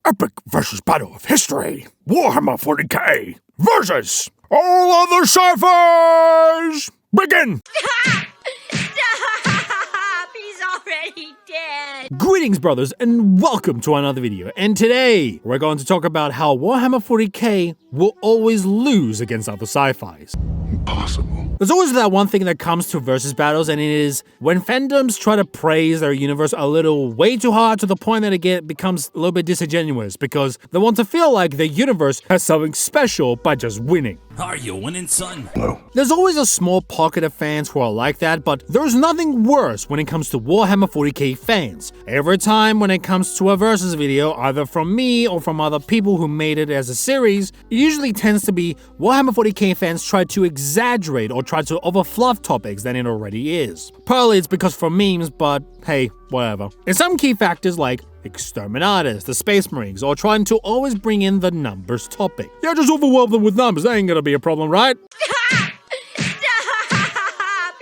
Epic versus battle of history. Warhammer 40k versus all other sci-fis. Begin! Stop! He's already dead! Greetings, brothers, and welcome to another video. And today, we're going to talk about how Warhammer 40k will always lose against other sci-fis. Impossible. There's always that one thing that comes to versus battles, and it is when fandoms try to praise their universe a little way too hard to the point that it becomes a little bit disingenuous because they want to feel like the universe has something special by just winning. Are you winning, son? No. There's always a small pocket of fans who are like that, but there's nothing worse when it comes to Warhammer 40k fans. Every time when it comes to a versus video, either from me or from other people who made it as a series, it usually tends to be Warhammer 40k fans try to exaggerate or try to overfluff topics than it already is. Partly it's because for memes, but hey, whatever. And some key factors like exterminators, the Space Marines, or trying to always bring in the numbers topic. Yeah, just overwhelm them with numbers, that ain't gonna be a problem, right?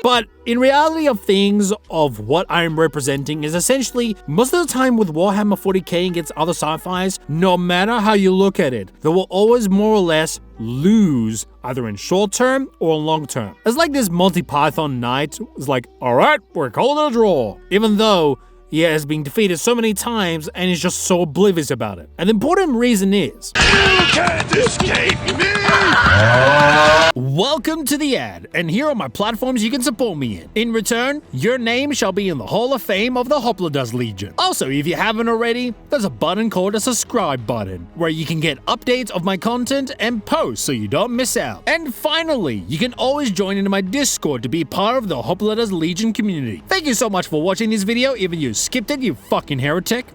But in reality of things, of what I'm representing is essentially, most of the time with Warhammer 40k against other sci-fis, no matter how you look at it, they will always more or less lose, either in short term or long term. It's like this Monty Python knight is like, alright, we're calling it a draw. Even though he has been defeated so many times and is just so oblivious about it. And the important reason is, You can't escape me! welcome to the ad, and here are my platforms you can support me in. In return, your name shall be in the Hall of Fame of the Hoplitaz Legion. Also, if you haven't already, there's a button called a subscribe button, where you can get updates of my content and posts so you don't miss out. And finally, you can always join into my Discord to be part of the Hoplitaz Legion community. Thank you so much for watching this video, even you skipped it, you fucking heretic.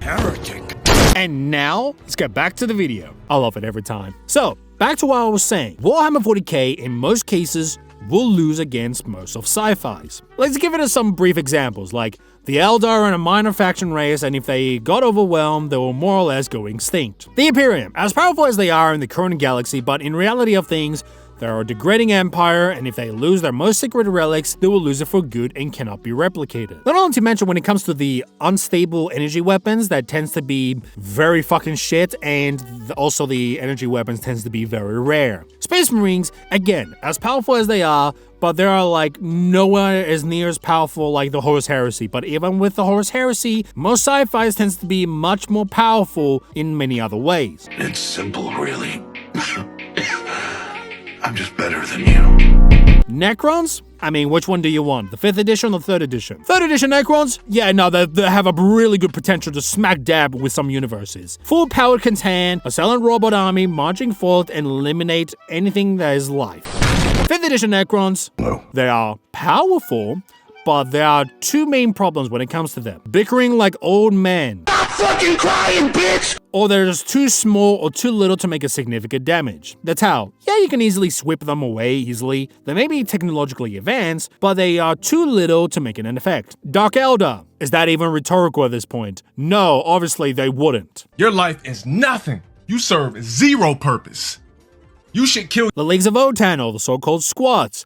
And now, let's get back to the video. I love it every time. So, back to what I was saying. Warhammer 40k, in most cases, will lose against most of sci-fis. Let's give it some brief examples, like the Eldar are a minor faction race, and if they got overwhelmed, they will more or less go extinct. The Imperium, as powerful as they are in the current galaxy, but in reality of things, they're a degrading empire, and if they lose their most sacred relics, they will lose it for good and cannot be replicated. Not only to mention when it comes to the unstable energy weapons, that tends to be very fucking shit, and also the energy weapons tends to be very rare. Space Marines, again, as powerful as they are, but they are like nowhere as near as powerful like the Horus Heresy. But even with the Horus Heresy, most sci-fis tends to be much more powerful in many other ways. It's simple, really. I'm just better than you. Necrons? I mean, which one do you want? The 5th edition or 3rd edition? 3rd edition Necrons? Yeah, no, they have a really good potential to smack dab with some universes. Full powered contain, a silent robot army marching forth and eliminate anything that is life. 5th edition Necrons? No. They are powerful, but there are two main problems when it comes to them. Bickering like old men. Stop fucking crying, bitch! Or they're just too small or too little to make a significant damage. That's how. Yeah, you can easily sweep them away easily. They may be technologically advanced, but they are too little to make an effect. Dark Eldar. Is that even rhetorical at this point? No, obviously they wouldn't. Your life is nothing. You serve zero purpose. You should kill. The Leagues of Votann, or the so-called squads.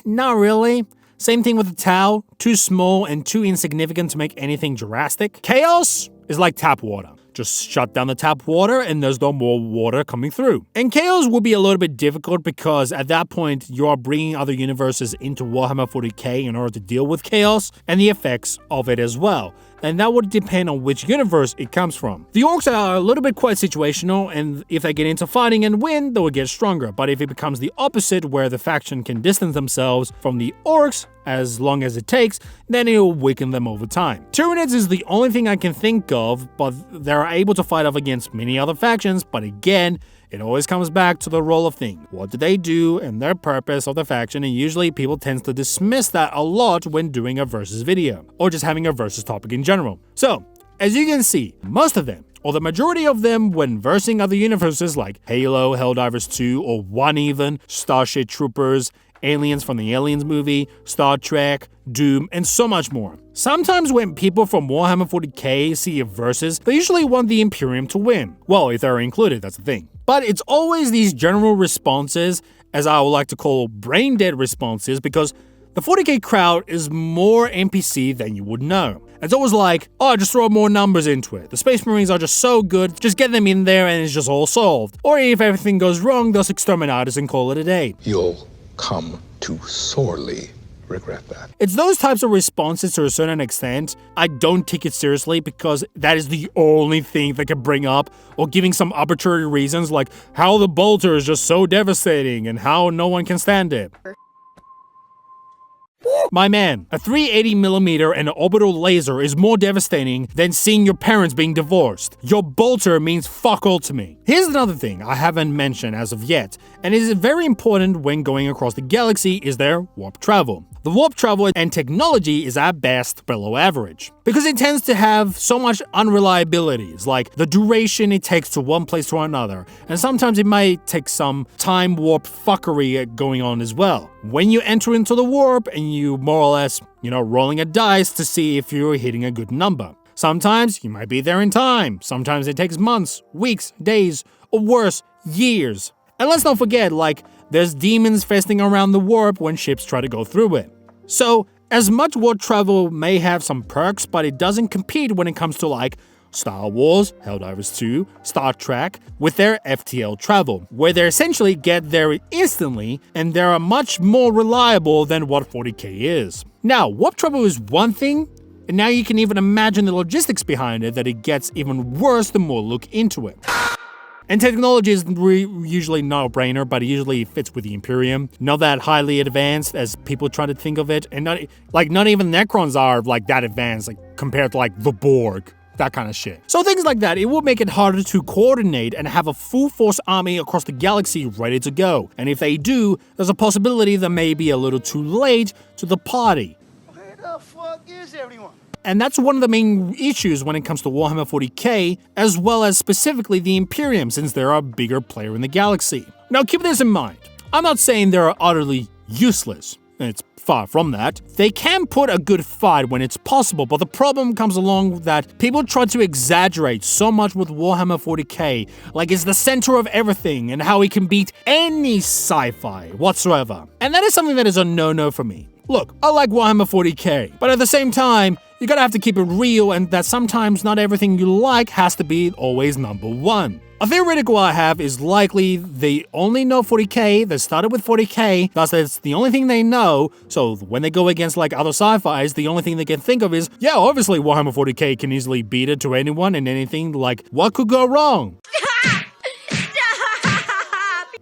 Not really. Same thing with the Tau. Too small and too insignificant to make anything drastic. Chaos is like tap water. Just shut down the tap water and there's no more water coming through. And Chaos will be a little bit difficult because at that point you are bringing other universes into Warhammer 40k in order to deal with Chaos and the effects of it as well. And that would depend on which universe it comes from. The Orcs are a little bit quite situational, and if they get into fighting and win, they will get stronger. But if it becomes the opposite, where the faction can distance themselves from the Orcs as long as it takes, then it will weaken them over time. Tyranids is the only thing I can think of, but they're able to fight off against many other factions, but again, it always comes back to the role of thing. What do they do and their purpose of the faction, and usually people tend to dismiss that a lot when doing a versus video, or just having a versus topic in general. So, as you can see, most of them, or the majority of them when versing other universes like Halo, Helldivers 2, or 1 even, Starship Troopers, aliens from the Aliens movie, Star Trek, Doom, and so much more. Sometimes when people from Warhammer 40k see a versus, they usually want the Imperium to win. Well, if they're included, that's the thing. But it's always these general responses, as I would like to call brain dead responses, because The 40k crowd is more NPC than you would know. It's always like, oh, just throw more numbers into it. The Space Marines are just so good, just get them in there and it's just all solved. Or if everything goes wrong, they'll exterminate us and call it a day. You'll come to sorely regret that. It's those types of responses to a certain extent. I don't take it seriously because that is the only thing they can bring up, or giving some arbitrary reasons like how the bolter is just so devastating and how no one can stand it. My man, a 380mm and an orbital laser is more devastating than seeing your parents being divorced. Your bolter means fuck all to me. Here's another thing I haven't mentioned as of yet, and is very important when going across the galaxy, is their warp travel. The warp travel and technology is at best below average, because it tends to have so much unreliabilities, like the duration it takes to one place to another, and sometimes it might take some time warp fuckery going on as well. When you enter into the warp and you more or less, rolling a dice to see if you're hitting a good number. Sometimes you might be there in time, sometimes it takes months, weeks, days, or worse, years. And let's not forget, there's demons festing around the warp when ships try to go through it. So, as much warp travel may have some perks, but it doesn't compete when it comes to Star Wars, Helldivers 2, Star Trek, with their FTL travel, where they essentially get there instantly and they are much more reliable than what 40k is. Now, warp travel is one thing, and now you can even imagine the logistics behind it, that it gets even worse the more look into it. And technology is usually not a brainer, but it usually fits with the Imperium. Not that highly advanced as people try to think of it, and not even Necrons are that advanced, compared to the Borg. That kind of shit. So things like that, it will make it harder to coordinate and have a full force army across the galaxy ready to go. And if they do, there's a possibility they may be a little too late to the party. Where the fuck is everyone? And that's one of the main issues when it comes to Warhammer 40k, as well as specifically the Imperium, since they're a bigger player in the galaxy. Now keep this in mind, I'm not saying they're utterly useless. It's far from that. They can put a good fight when it's possible, but the problem comes along that people try to exaggerate so much with Warhammer 40k, like it's the center of everything and how it can beat any sci-fi whatsoever. And that is something that is a no-no for me. Look, I like Warhammer 40k, but at the same time, you gotta have to keep it real, and that sometimes not everything you like has to be always number one. A theoretical I have is likely they only know 40k, they started with 40k, thus it's the only thing they know, so when they go against other sci-fis, the only thing they can think of is, yeah, obviously Warhammer 40k can easily beat it to anyone and anything, what could go wrong?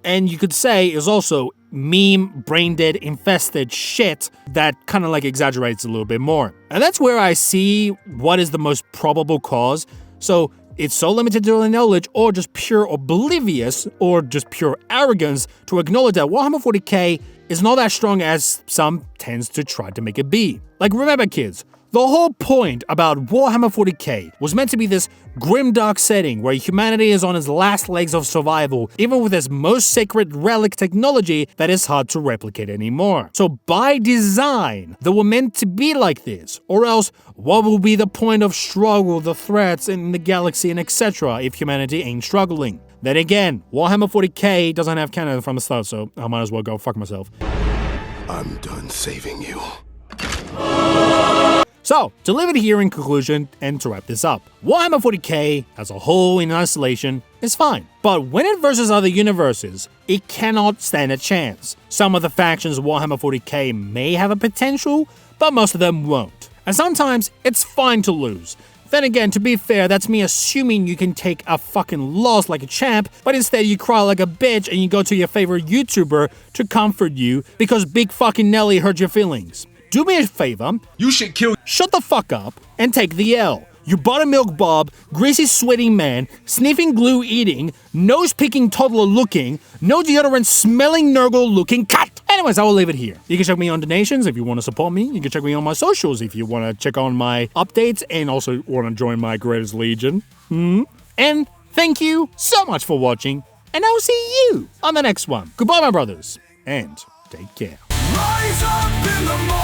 And you could say is also meme, brain-dead, infested shit that kind of exaggerates a little bit more. And that's where I see what is the most probable cause. So it's so limited to their knowledge, or just pure oblivious, or just pure arrogance to acknowledge that Warhammer 40k is not as strong as some tends to try to make it be. Remember kids, the whole point about Warhammer 40k was meant to be this grimdark setting where humanity is on its last legs of survival, even with its most sacred relic technology that is hard to replicate anymore. So by design, they were meant to be like this, or else what will be the point of struggle, the threats in the galaxy and etc. if humanity ain't struggling? Then again, Warhammer 40k doesn't have canon from the start, so I might as well go fuck myself. I'm done saving you. So, to leave it here in conclusion, and to wrap this up, Warhammer 40k, as a whole in isolation, is fine. But when it versus other universes, it cannot stand a chance. Some of the factions of Warhammer 40k may have a potential, but most of them won't. And sometimes, it's fine to lose. Then again, to be fair, that's me assuming you can take a fucking loss like a champ, but instead you cry like a bitch and you go to your favorite YouTuber to comfort you because big fucking Nelly hurt your feelings. Do me a favor, You should kill. shut the fuck up and take the L. You buttermilk Bob, greasy sweating man, sniffing glue eating, nose picking toddler looking, no deodorant smelling Nurgle looking cut. Anyways, I will leave it here. You can check me on donations if you want to support me. You can check me on my socials if you want to check on my updates and also want to join my greatest legion. And thank you so much for watching, and I will see you on the next one. Goodbye, my brothers, and take care. Rise up in the morning.